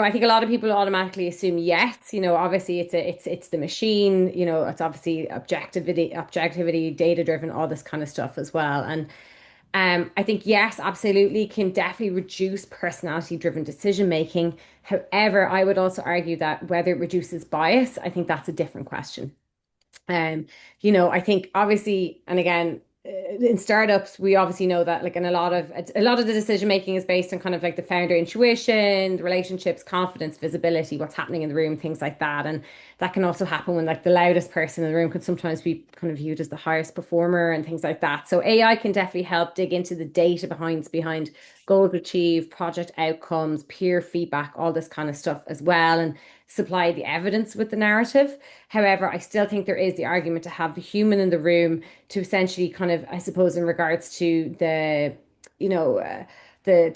I think a lot of people automatically assume yes. Obviously it's the machine. It's obviously objectivity, data driven, all this kind of stuff as well. And I think yes, absolutely, can definitely reduce personality driven decision making. However, I would also argue that whether it reduces bias, I think that's a different question. Um, I think obviously, and again, in startups, we obviously know that like in a lot of the decision making is based on kind of like the founder intuition, the relationships, confidence, visibility, what's happening in the room, things like that. And that can also happen when like the loudest person in the room could sometimes be kind of viewed as the highest performer and things like that. So AI can definitely help dig into the data behind goals achieved, project outcomes, peer feedback, all this kind of stuff as well, and supply the evidence with the narrative. However, I still think there is the argument to have the human in the room to essentially kind of, I suppose, in regards to to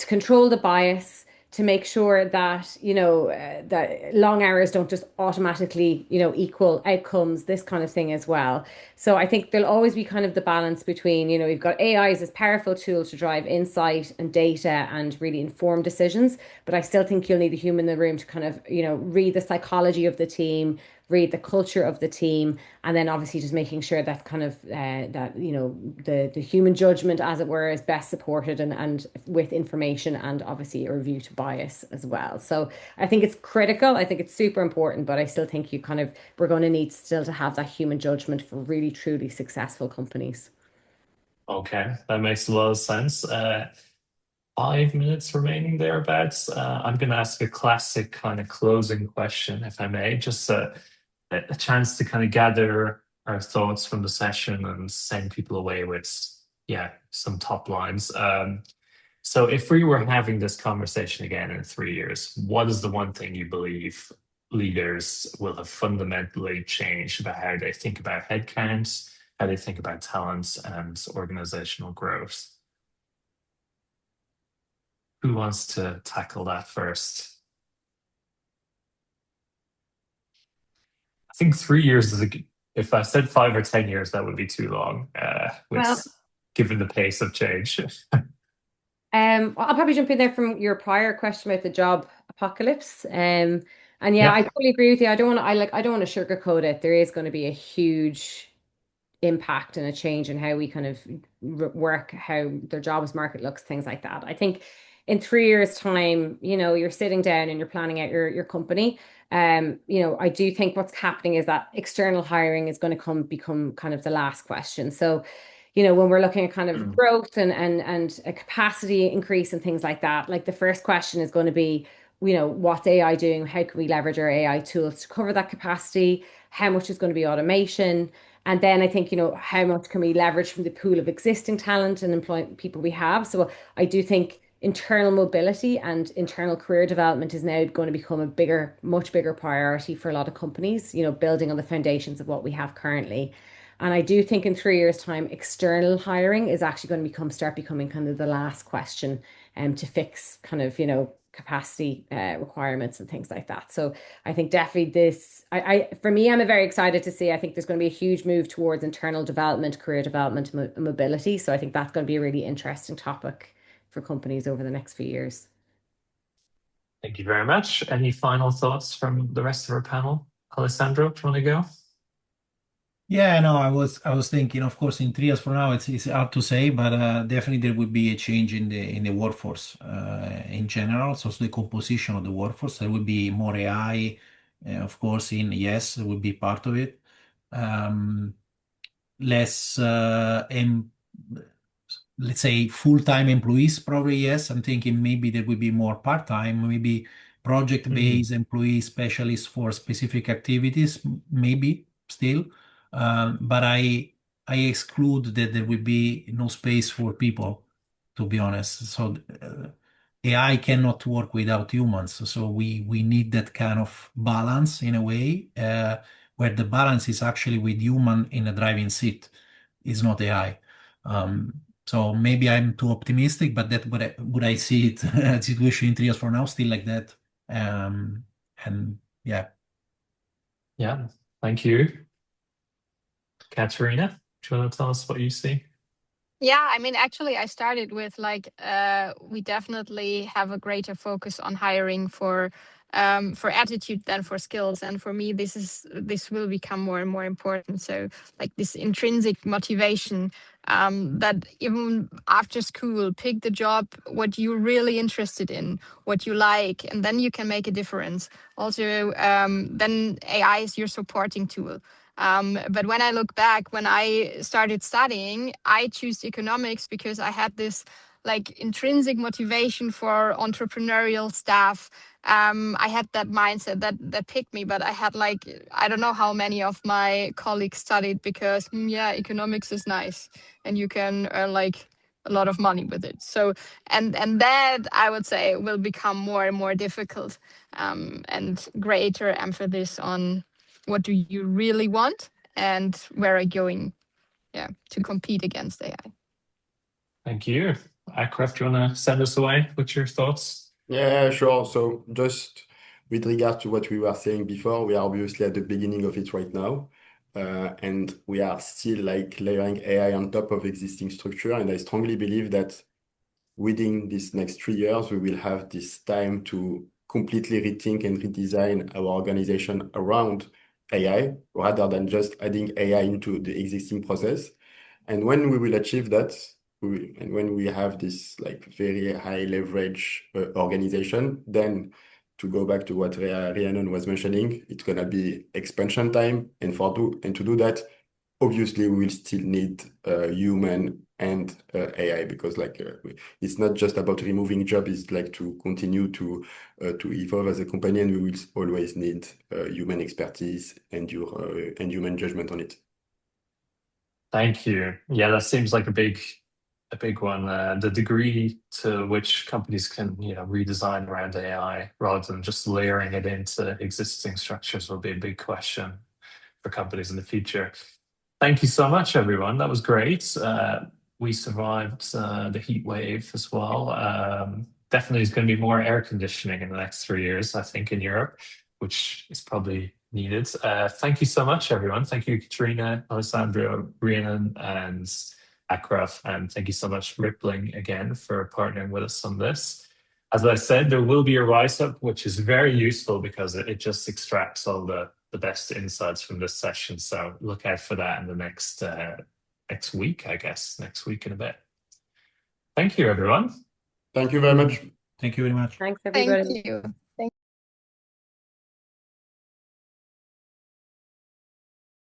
control the bias, to make sure that, that long hours don't just automatically, equal outcomes, this kind of thing as well. So I think there'll always be kind of the balance between, you've got AI as this powerful tool to drive insight and data and really inform decisions, but I still think you'll need the human in the room to kind of, read the psychology of the team, read the culture of the team, and then obviously just making sure that kind of the human judgment, as it were, is best supported and with information, and obviously a review to bias as well. So I think it's critical. I think it's super important, but I still think we're going to need still to have that human judgment for really truly successful companies. Okay, that makes a lot of sense. 5 minutes remaining thereabouts. I'm going to ask a classic kind of closing question, if I may, just a chance to kind of gather our thoughts from the session and send people away with, some top lines. So if we were having this conversation again in 3 years, what is the one thing you believe leaders will have fundamentally changed about how they think about headcounts, how they think about talents and organizational growth? Who wants to tackle that first? I think 3 years if I said 5 or 10 years, that would be too long, Well, given the pace of change. I'll probably jump in there from your prior question about the job apocalypse. And yeah, I Yeah. totally agree with you. I don't want to sugarcoat it. There is going to be a huge impact and a change in how we kind of work, how their jobs market looks, things like that. I think in 3 years' time, you're sitting down and you're planning out your company. I do think what's happening is that external hiring is going to become kind of the last question. So, when we're looking at kind of growth and a capacity increase and things like that, like the first question is going to be, what's AI doing? How can we leverage our AI tools to cover that capacity? How much is going to be automation? And then I think, how much can we leverage from the pool of existing talent and employ people we have? So I do think internal mobility and internal career development is now going to become a much bigger priority for a lot of companies, building on the foundations of what we have currently. And I do think in 3 years' time, external hiring is actually going to start becoming kind of the last question to fix kind of, capacity requirements and things like that. So I think definitely for me, I'm very excited to see. I think there's going to be a huge move towards internal development, career development, mobility. So I think that's going to be a really interesting topic for companies over the next few years. Thank you very much. Any final thoughts from the rest of our panel? Alessandro, do you want to go? Yeah, no, I was thinking, of course, in 3 years from now, it's hard to say, but definitely there will be a change in the workforce in general. So the composition of the workforce, there will be more AI, of course. Yes, there will be part of it. Less, let's say, full-time employees, probably yes. I'm thinking maybe there will be more part-time, maybe project-based employees, specialists for specific activities, maybe still. But I exclude that there will be no space for people, to be honest. So AI cannot work without humans. So we need that kind of balance in a way, where the balance is actually with human in a driving seat. It's not AI. So maybe I'm too optimistic, but that would I see it situation in 3 years from now still like that. And yeah. Yeah, thank you. Katharina, do you want to tell us what you see? Yeah, I mean, actually, I started with we definitely have a greater focus on hiring for attitude than for skills, and for me, this will become more and more important. So, like this intrinsic motivation, that even after school, pick the job what you're really interested in, what you like, and then you can make a difference. Also, then AI is your supporting tool. But when I look back, when I started studying, I chose economics because I had this intrinsic motivation for entrepreneurial stuff. I had that mindset that picked me, but I had I don't know how many of my colleagues studied because economics is nice and you can earn a lot of money with it. So and that I would say will become more and more difficult, and greater emphasis on what do you really want and where are you going to compete against AI. Thank you. Achraf, do you want to send us away with your thoughts? Yeah, sure. So just with regard to what we were saying before, we are obviously at the beginning of it right now. And we are still layering AI on top of existing structure. And I strongly believe that within these next 3 years, we will have this time to completely rethink and redesign our organization around AI rather than just adding AI into the existing process. And when we will achieve that, and when we have this very high leverage organization, then to go back to what Rhiannon was mentioning, it's gonna be expansion time, and to do that, obviously we will still need human and AI, because it's not just about removing jobs, it's to continue to evolve as a company, and we will always need human expertise and human judgment on it. Thank you. Yeah, that seems like a big one. The degree to which companies can redesign around AI rather than just layering it into existing structures will be a big question for companies in the future. Thank you so much, everyone. That was great. We survived the heat wave as well. Definitely there's going to be more air conditioning in the next 3 years, I think, in Europe, which is probably needed. Thank you so much, everyone. Thank you, Katharina, Alessandro, Rhiannon, and Achraf, and thank you so much, Rippling, again, for partnering with us on this. As I said, there will be a write-up, which is very useful because it just extracts all the best insights from this session. So look out for that in the next week, I guess, next week in a bit. Thank you, everyone. Thank you very much. Thank you very much. Thanks, Thank everybody. you.